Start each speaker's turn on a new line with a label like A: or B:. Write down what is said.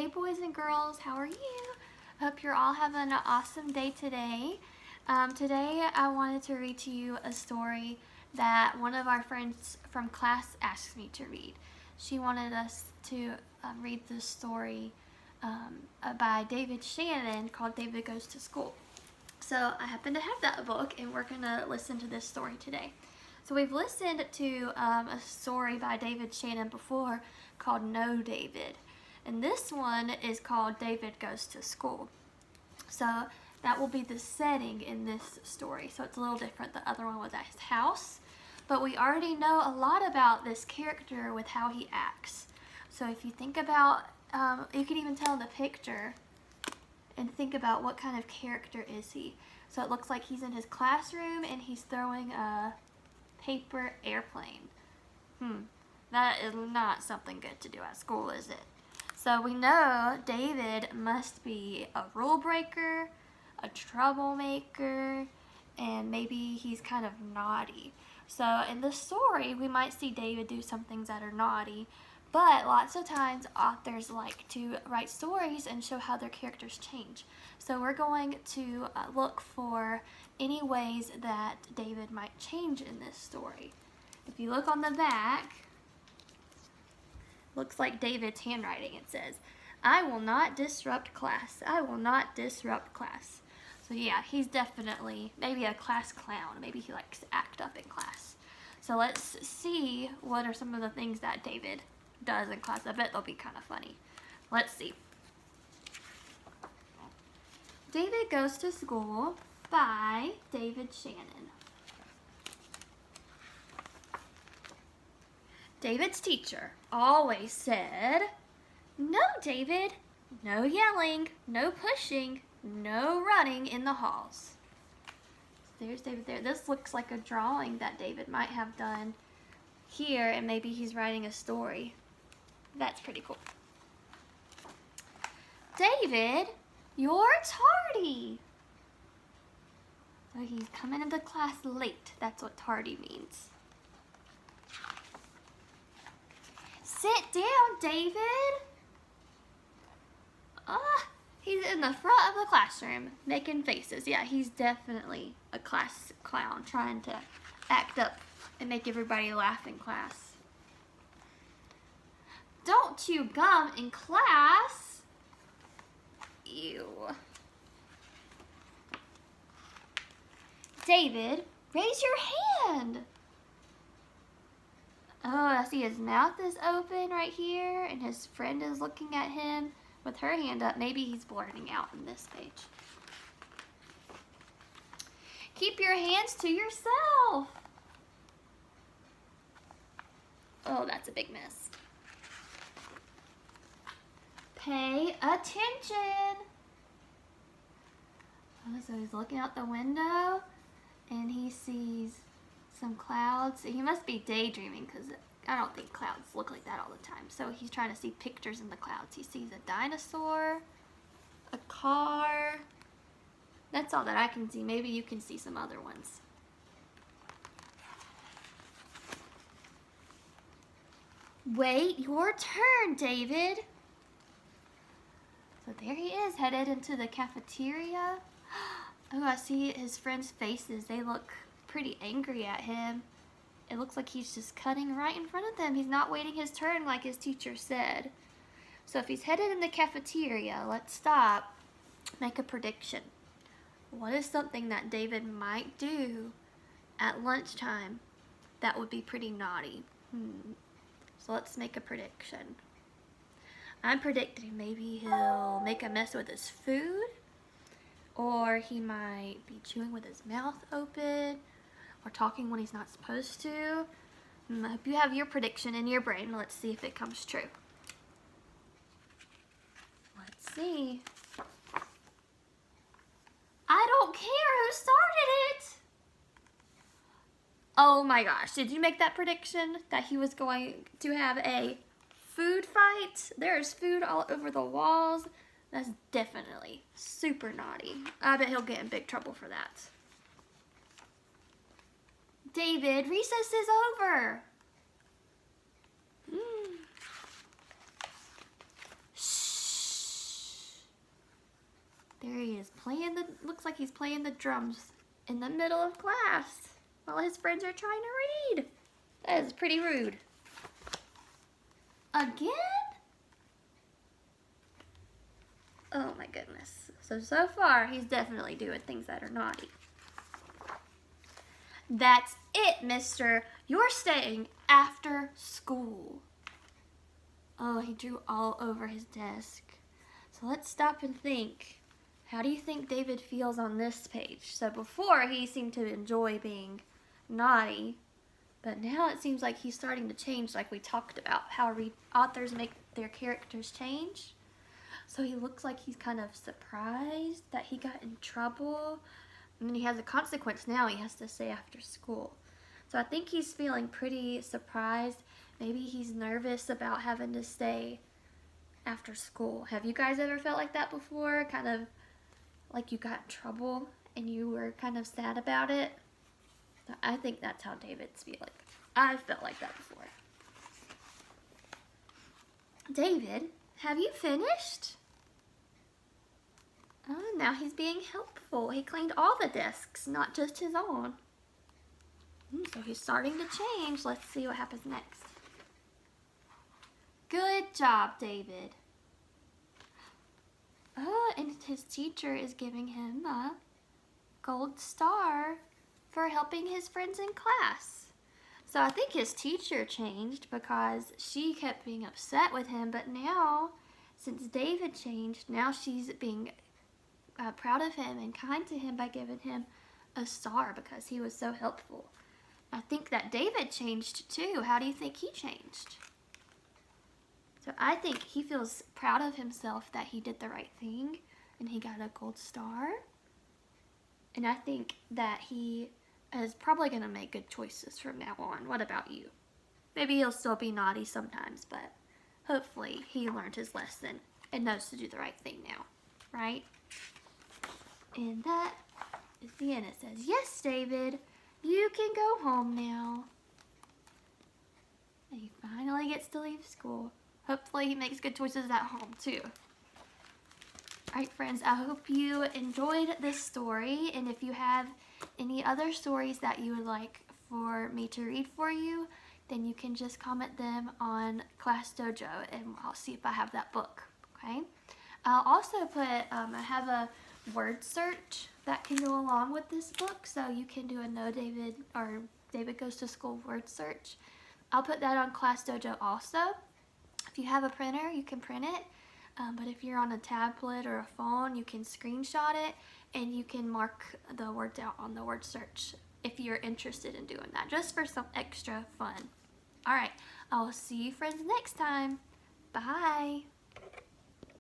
A: Hey boys and girls, how are you? Hope you're all having an awesome day today. Today I wanted to read to you a story that one of our friends from class asked me to read. She wanted us to read this story by David Shannon called David Goes to School. So I happen to have that book and we're going to listen to this story today. So we've listened to a story by David Shannon before called No David. And this one is called David Goes to School. So that will be the setting in this story. So it's a little different. The other one was at his house. But we already know a lot about this character with how he acts. So if you think about, you can even tell in the picture and think about what kind of character is he. So it looks like he's in his classroom and he's throwing a paper airplane. That is not something good to do at school, is it? So we know David must be a rule breaker, a troublemaker, and maybe he's kind of naughty. So in the story, we might see David do some things that are naughty, but lots of times authors like to write stories and show how their characters change. So we're going to look for any ways that David might change in this story. If you look on the back, looks like David's handwriting. It says, "I will not disrupt class. I will not disrupt class." So yeah, he's definitely maybe a class clown. Maybe he likes to act up in class. So let's see what are some of the things that David does in class. I bet they'll be kind of funny. Let's see. David Goes to School by David Shannon. David's teacher always said, "No, David, no yelling, no pushing, no running in the halls." There's David there. This looks like a drawing that David might have done here, and maybe he's writing a story. That's pretty cool. "David, you're tardy." So he's coming into class late. That's what tardy means. "Sit down, David." He's in the front of the classroom making faces. Yeah, he's definitely a class clown trying to act up and make everybody laugh in class. "Don't chew gum in class." Ew. "David, raise your hand." Oh, I see his mouth is open right here, and his friend is looking at him with her hand up. Maybe he's blurting out on this page. "Keep your hands to yourself." Oh, that's a big mess. "Pay attention." Oh, so he's looking out the window, and he sees some clouds. He must be daydreaming because I don't think clouds look like that all the time. So he's trying to see pictures in the clouds. He sees a dinosaur, a car. That's all that I can see. Maybe you can see some other ones. "Wait your turn, David." So there he is, headed into the cafeteria. Oh, I see his friends' faces. They look pretty angry at him. It looks like he's just cutting right in front of them. He's not waiting his turn like his teacher said. So if he's headed in the cafeteria, let's stop, make a prediction. What is something that David might do at lunchtime that would be pretty naughty? So let's make a prediction. I'm predicting maybe he'll make a mess with his food, or he might be chewing with his mouth open, or talking when he's not supposed to. I hope you have your prediction in your brain. Let's see if it comes true. Let's see. I don't care who started it. Oh my gosh, did you make that prediction that he was going to have a food fight? There's food all over the walls. That's definitely super naughty. I bet he'll get in big trouble for that. "David, recess is over." Shh. There he is looks like he's playing the drums in the middle of class while his friends are trying to read. That is pretty rude. Again? Oh my goodness. So far, he's definitely doing things that are naughty. That's it, mister. You're staying after school. Oh, he drew all over his desk. So let's stop and think. How do you think David feels on this page? So before, he seemed to enjoy being naughty, but now it seems like he's starting to change, like we talked about, how authors make their characters change. So he looks like he's kind of surprised that he got in trouble. And then he has a consequence now. He has to stay after school. So I think he's feeling pretty surprised. Maybe he's nervous about having to stay after school. Have you guys ever felt like that before? Kind of like you got in trouble and you were kind of sad about it? So I think that's how David's feeling. I've felt like that before. David, have you finished? Oh, now he's being helpful. He cleaned all the desks, not just his own. So he's starting to change. Let's see what happens next. Good job, David. Oh, and his teacher is giving him a gold star for helping his friends in class. So I think his teacher changed because she kept being upset with him, but now, since David changed, now she's being proud of him and kind to him by giving him a star because he was so helpful. I think that David changed too. How do you think he changed? So I think he feels proud of himself that he did the right thing and he got a gold star. And I think that he is probably going to make good choices from now on. What about you? Maybe he'll still be naughty sometimes, but hopefully he learned his lesson and knows to do the right thing now, right? And that is the end. It says, yes, David, you can go home now. And he finally gets to leave school. Hopefully he makes good choices at home too. Alright friends, I hope you enjoyed this story, and if you have any other stories that you would like for me to read for you, then you can just comment them on Class Dojo and I'll see if I have that book, okay? I'll also put, I have a word search that can go along with this book, so you can do a No David or David Goes to School word search. I'll put that on Class Dojo also. If you have a printer, you can print it, but if you're on a tablet or a phone, you can screenshot it and you can mark the words out on the word search if you're interested in doing that, just for some extra fun. Alright, I'll see you friends next time. Bye!